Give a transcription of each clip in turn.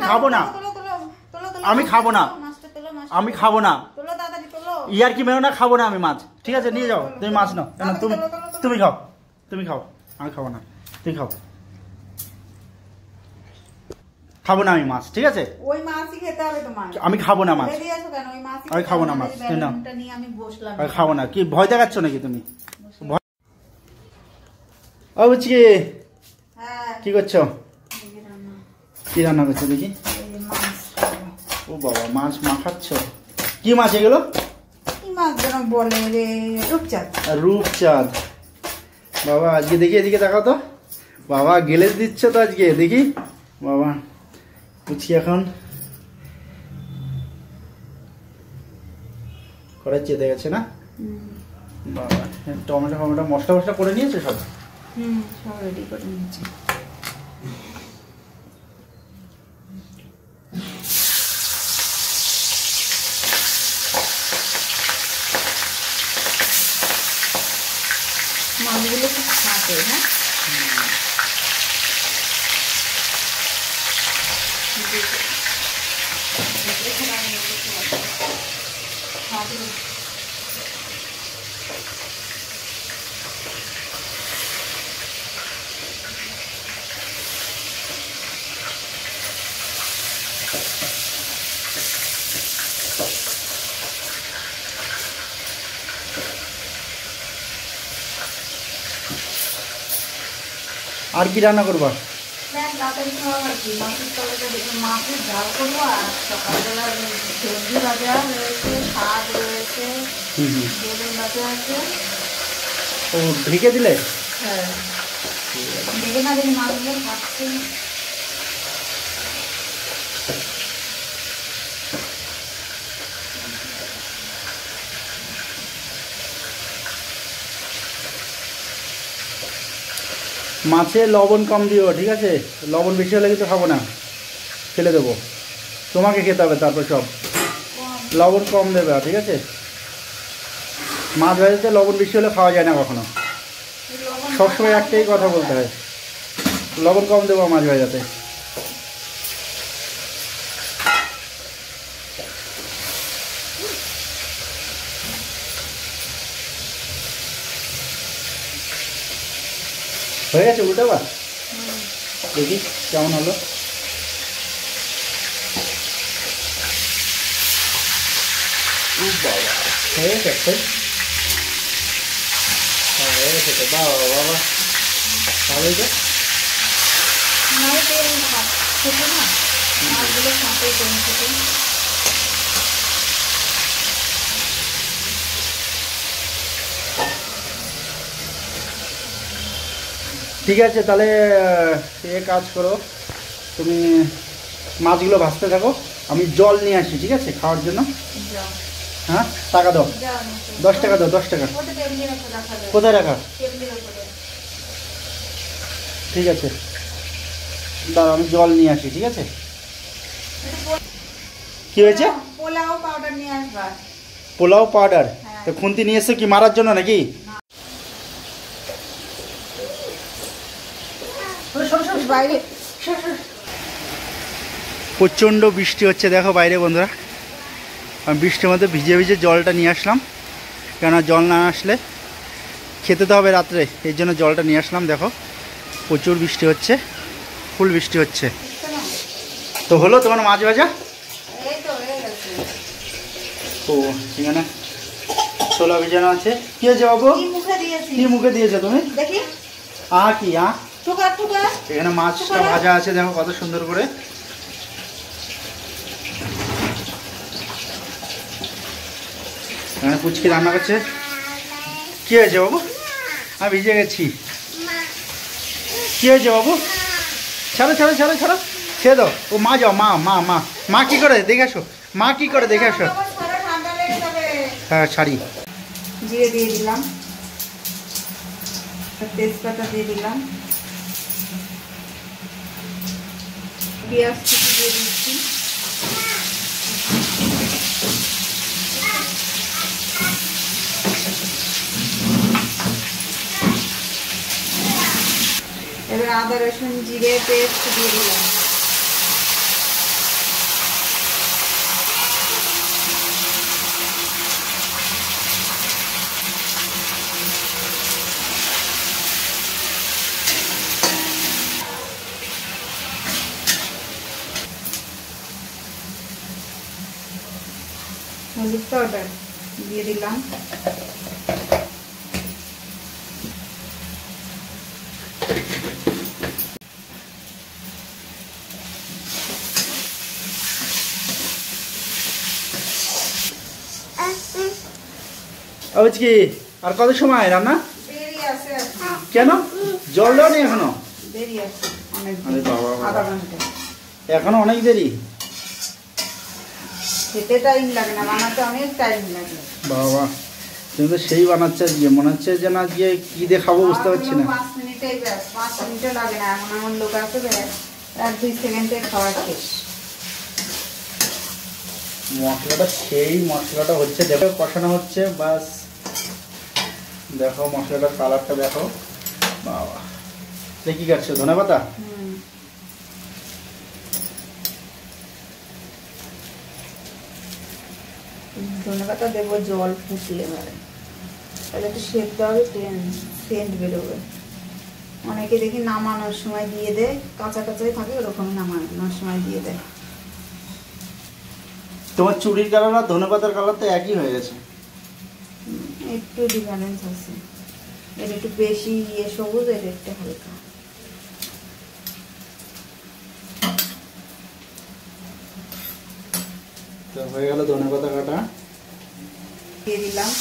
খাবো না, আমি খাবো না, আমি খাবো না, ইয়ার কি মেরো না, খাবো না আমি মাছ। ঠিক আছে নিয়ে যাও, তুমি মাছ নাও। কেন তুমি খাও, তুমি খাও, আমি খাবো না, তুমি খাও। খাবো না আমি মাছ, ঠিক আছে? ওই মাছই খেতে হবে তোমার। আমি খাবো না মাছ, আমি খাবো না মাছ, আমি খাবো না। কি ভয় দেখাচ্ছ নাকি তুমি? ও বুঝছি, কি করছো? কি রান্না করছো দেখি? ও বাবা, মাছ মাখাচ্ছ? কি মাছ এগুলো? কি মাছ যেন বলে রে? রূপচাঁদ। রূপচাঁদ। বাবা আজকে দেখি, এদিকে তাকাও তো। বাবা গেলে দিচ্ছ তো আজকে, দেখি। বাবা বুঝছি এখন কড়াই চেতে গেছে না? বাবা টমেটো ফমেটো মশলা ফসলা করে নিয়েছে সব? সব রেডি করে নিয়েছি। মাছগুলো খুব খাটে, হ্যাঁ। আর কি রান্না করবা? মাছের ঝাল করবো, আর সকালবেলা ভেন্ডি ভাজা রয়েছে, শাক রয়েছে, বেগুন ভাজা আছে। ও ঢেকে দিলে? হ্যাঁ, ঢেকে না দিলে মাছগুলো ভাজছে। মাছে লবণ কম দিও, ঠিক আছে? লবণ বেশি হলে কিন্তু খাবো না, ফেলে দেবো। তোমাকে খেতে হবে তারপর সব। লবণ কম দেবে, ঠিক আছে? মাছ ভাজাতে লবণ বেশি হলে খাওয়া যায় না কখনো। সবসময় একটাই কথা বলতে হয়, লবণ কম দেবো মাছ ভাজাতে। হয়ে গেছে, উল্টাবা দেখি কেমন হলো। বাবা হয়ে গেছে, হয়ে গেছে তো। বাবা বাবা ভালোই তো। ঠিক আছে তাহলে এ কাজ করো, তুমি মাছগুলো ভাজতে থাকো, আমি জল নিয়ে আসি, ঠিক আছে? খাওয়ার জন্য। হ্যাঁ টাকা দাও, 10 টাকা দাও, 10 টাকা। কোথায় রাখা? ঠিক আছে দাঁড়াও, আমি জল নিয়ে আসি, ঠিক আছে? কি হয়েছে? পোলাও পাউডার নিয়ে আসবা। পোলাও পাউডার? তো খুন্তি নিয়ে এসে কি মারার জন্য নাকি? প্রচণ্ড বৃষ্টি হচ্ছে দেখো বাইরে বন্ধুরা। আমি বৃষ্টির মধ্যে ভিজে ভিজে জলটা নিয়ে আসলাম, কেননা জল না আসলে খেতে তো হবে রাত্রে, এই জন্য জলটা নিয়ে আসলাম। দেখো প্রচুর বৃষ্টি হচ্ছে, ফুল বৃষ্টি হচ্ছে। তো হলো তোমার মাছ ভাজা? ও এখানে ছোলা ভিজানো আছে। কি হয়েছে বাবু? কি মুখে দিয়েছো তুমি? দেখি কি এখানে মাছটা ভাজা আছে, দেখো কত সুন্দর করে। এখানে পুচকি রান্না করছে। কি হয়েছে বাবু? আমি ভিজে গেছি। কি হয়েছে বাবু? ছাড়ো ছাড়ো ছাড়ো ছাড়ো, ছেড়ে দাও। ও মা যাও, মা মা মা মা কি করে দেখে আসো, মা কি করে দেখে আসো। হ্যাঁ ছাড়ি। জিরে দিয়ে দিলাম, তেজপাতা দিয়ে দিলাম, পেঁয়াজ কুচি দিয়ে দিচ্ছি, এবার আদা রসুন জিরে পেস্ট দিয়ে দিলাম। হলুদ পাউডার দিয়ে দিলাম। কি আর কত সময় রান্না? দেরি আছে কেন? জল দাও নি এখনো? দেরি আছে অনেক, আধা ঘন্টা এখনো অনেক দেরি। খেতে টাইম লাগে না, বানাতে অনেক টাইম লাগে। বাবা তুমি তো সেই বানাচ্ছে আজকে, মনে হচ্ছে যে না আজকে কি দিয়ে খাবো বুঝতে পারছি না। 5 মিনিটেই ব্যাস, 5 মিনিটও লাগে না। এমন এমন লোক আছে ব্যাস 1-2 সেকেন্ডে খাওয়া শেষ। মশলাটা সেই মশলাটা হচ্ছে, দেখো কষানো হচ্ছে বাস। দেখো মশলাটার কালারটা দেখো। বাবা দেখি কাটছে ধনেপাতা। ধনেপাতা দেবো জল ফুটলে, এবারে তাহলে একটু সেদ্ধ হবে, সেন্ট বেরোবে। অনেকে দেখি নামানোর সময় দিয়ে দেয়, কাঁচা কাঁচাই থাকে, ওরকম নামানোর সময় দিয়ে দেয়। তোমার চুড়ির কালার আর ধনেপাতার কালার তো একই হয়ে গেছে। একটু ডিফারেন্স আছে, এটা একটু বেশি সবুজ, এটা একটু হালকা। তো হয়ে গেল ধনেপাতা কাটা, দিয়ে দিলাম।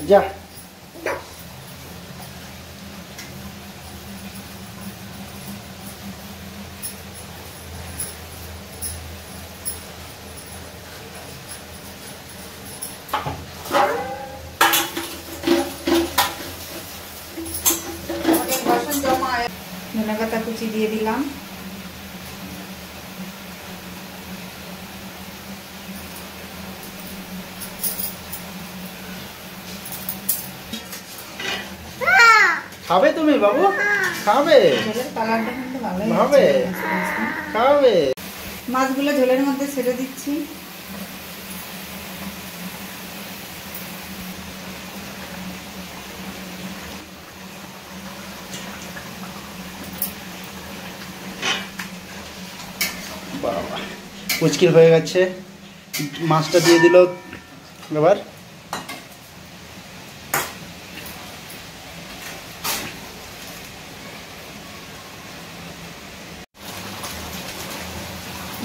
যা ধনেপাতা কুচি দিয়ে দিলাম। খাবে তুমি বাবু? খাবে? কালারটা কিন্তু ভালোই খাবে? খাবে? মাছগুলো ঝোলের মধ্যে ছেড়ে দিচ্ছি। বাবা কুচকির হয়ে গেছে, মাছটা দিয়ে দিল। এবার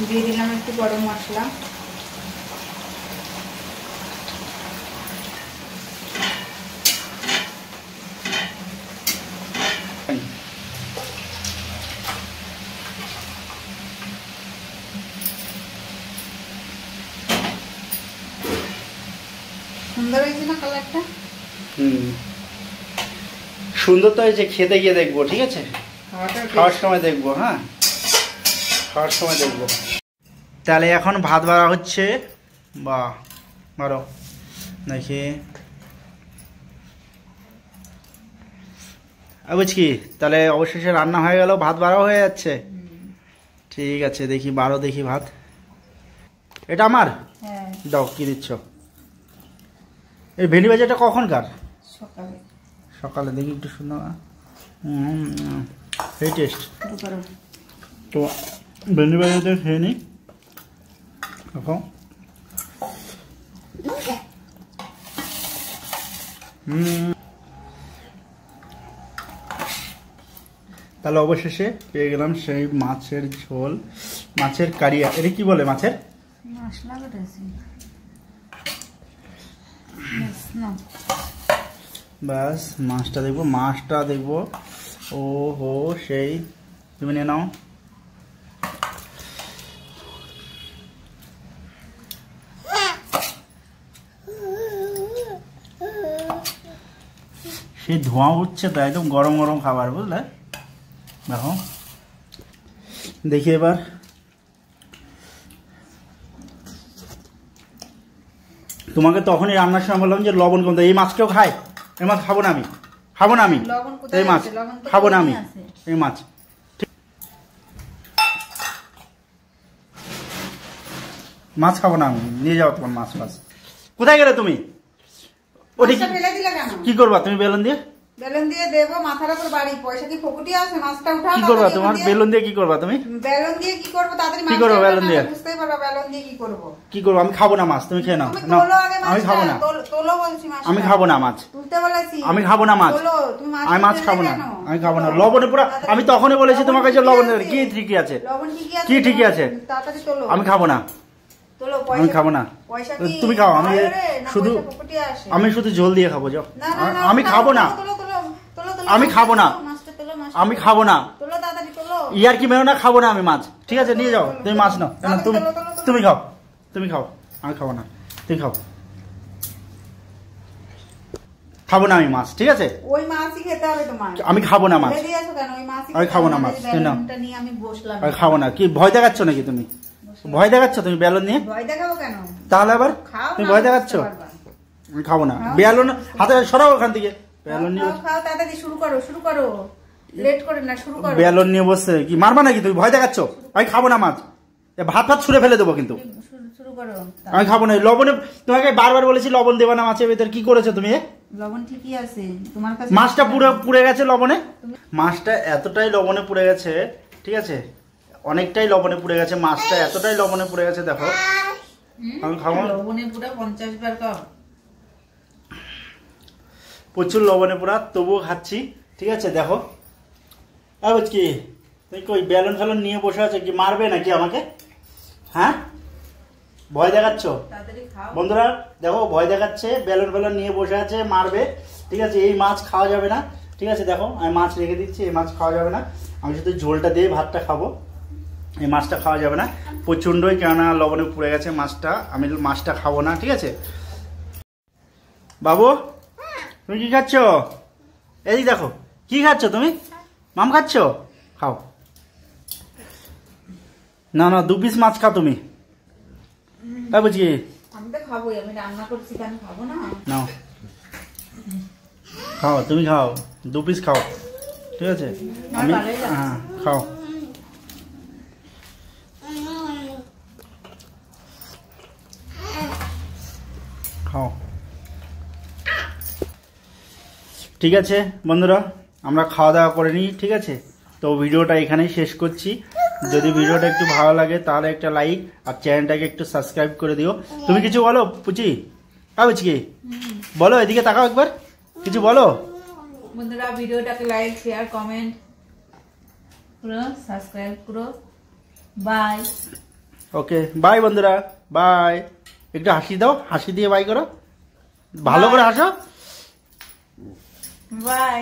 দিয়ে দিলাম একটু গরম মশলা। সুন্দর হয়েছে না কালারটা? সুন্দর তো হয়েছে, খেতে গিয়ে দেখবো, ঠিক আছে? খাওয়ার সময় দেখবো। হ্যাঁ, খাওয়ার সময় দেখবো। তাহলে এখন ভাত বাড়া হচ্ছে। বাহ, বাড়ো দেখি। বুঝকি তাহলে অবশেষে রান্না হয়ে গেল, ভাত বাড়াও হয়ে যাচ্ছে। ঠিক আছে, দেখি বাড়ো, দেখি ভাত। এটা আমার? হ্যাঁ। দাও, কি দিচ্ছ? এই ভেন্ডি ভাজাটা কখনকার? সকালে। সকালে, দেখি একটু সুন্দর। এই টেস্ট তো ভেন্ডি ভাজাটা খেয়ে নিই এখন। তাহলে অবশেষে পেয়ে গেলাম সেই মাছের ঝোল, মাছের কারিয়া। এটা কি বলে? মাছের মশলা করেছি। বাস মাছটা দেখবো, মাছটা দেখবো। ও হো, সেই তুমি নিয়ে নাও। সেই ধোঁয়া উঠছে তো, একদম গরম গরম খাবার, বুঝলে? দেখো, দেখি এবার। তোমাকে তখনই রান্নার সময় বললাম যে লবণ কম। এই মাছ কেউ খায়? এই মাছ খাবো না আমি, খাবো না আমি। এই মাছ খাবো না আমি, এই মাছ। মাছ খাবো না আমি, নিয়ে যাও তোমার মাছ। মাছ কোথায় গেলে তুমি? কি করবা তুমি বেলুন দিয়ে? বেলুন দিয়ে দেবো মাথার উপর বাড়ি, পয়সা কি ফকুটি আছে? মাছটা উঠাও। কি করবা তোমার বেলুন দিয়ে? কি করবা তুমি? বেলুন দিয়ে কি করবো? তাড়াতাড়ি কি করবো বেলুন দিয়ে? বুঝতেই পারবা বেলুন দিয়ে কি করবো। কি করবো? আমি খাবো না মাছ, তুমি খেয়ে নাও। তুমি তোলো আগে মাছটা, আমি খাবো না। তোলো বলছি মাছটা। আমি খাবো না মাছ। তুলতে বলেছি। আমি খাবো না মাছ। তোলো, তুমি মাছ। আমি মাছ খাবো না। আমি খাবো না। লবণে পুরো আমি তখনই বলেছি তোমাকে যে লবণ কি ঠিকই আছে। লবণ ঠিকই আছে। কি ঠিকই আছে? তাড়াতাড়ি তোলো। আমি খাবো না। তোলো আমি খাবো না। পয়সা কি তুমি খাও, আমি শুধু আমি শুধু ঝোল দিয়ে খাবো। যাও। আমি খাবো না। আমি খাবো না। আমি খাবো না। ইয়ার কি মেরো না, খাবো না আমি মাছ। ঠিক আছে নিয়ে যাও, তুমি মাছ নাও। তুমি তুমি খাও, তুমি খাও। আমি খাবো না, তুমি খাও। খাবো না আমি মাছ, ঠিক আছে? ওই মাছই খেতে হবে তোমার। আমি খাবো না মাছ। আমি খাবো না মাছ। আমি বসলাম। আমি খাবো না। কি ভয় দেখাচ্ছ নাকি তুমি? ভয় দেখাচ্ছ তুমি বেলুন নিয়ে? ভয় দেখাবো কেন? তাহলে আবার তুমি ভয় দেখাচ্ছ? আমি খাবো না। বেলুন হাতে সরাও ওখান থেকে। বেলুন নিয়ে খাও, তাড়াতাড়ি শুরু করো, শুরু করো। লেট করে না, শুরু করো। বেলুন নিয়ে বসে কি মারবা নাকি? তুমি ভয় দেখাচ্ছ? আমি খাবো না মাছ। ভাত ভাত ছুঁড়ে ফেলে দেবো কিন্তু। শুরু করো। আমি খাবো না। লবণে তোমাকে বারবার বলেছি লবণ দেবা না মাছের ভেতর। কি করেছো তুমি? লবণ ঠিকই আছে তোমার কাছে। মাছটা পুরো পুড়ে গেছে লবণে। মাছটা এতটাই লবণে পুড়ে গেছে, ঠিক আছে? অনেকটাই লবণে পুড়ে গেছে মাছটা, এতটাই লবণে পুড়ে গেছে। দেখো আমি খাবো। লবণে পুরো 50 বার কম। প্রচুর লবণে পোড়া, তবুও খাচ্ছি, ঠিক আছে? দেখো কি তুই কই বেলুন ফেলুন নিয়ে বসে আছে? কি মারবে নাকি আমাকে? হ্যাঁ, ভয় দেখাচ্ছ বন্ধুরা? দেখো ভয় দেখাচ্ছে, বেলুন ফেলুন নিয়ে বসে আছে, মারবে। ঠিক আছে, এই মাছ খাওয়া যাবে না। ঠিক আছে, দেখো আমি মাছ রেখে দিচ্ছি, এই মাছ খাওয়া যাবে না। আমি শুধু ঝোলটা দিয়ে ভাতটা খাবো, এই মাছটা খাওয়া যাবে না। প্রচণ্ডই কেননা লবণে পুড়ে গেছে মাছটা, আমি মাছটা খাবো না। ঠিক আছে বাবু, তুমি কি খাচ্ছ? এই দেখো কি খাচ্ছ তুমি? মাম খাচ্ছ? খাও না। না, 2 পিস মাছ খাও তুমি। তাই বুঝি? আমি তো খাবোই, আমি রান্না করছি, কেন খাবো না? নাও খাও, তুমি খাও, 2 পিস খাও। ঠিক আছে, আমি হ্যাঁ খাও। খাও। ঠিক আছে বন্ধুরা, আমরা খাওয়া দাওয়া করে নিই। ঠিক আছে, তো ভিডিওটা এখানেই শেষ করছি। যদি ভিডিওটা একটু ভালো লাগে তাহলে একটা লাইক আর চ্যানেলটাকে একটু সাবস্ক্রাইব করে দিও। তুমি কিছু বলো পুচি? বুঝি বলো, এদিকে তাকাও একবার, কিছু বলো। বন্ধুরা ভিডিওটাকে লাইক শেয়ার কমেন্ট করো, সাবস্ক্রাইব করো। বাই। ওকে বাই বন্ধুরা, বাই। একটু হাসি দাও, হাসি দিয়ে বাই করো, ভালো করে হাসো। বাই।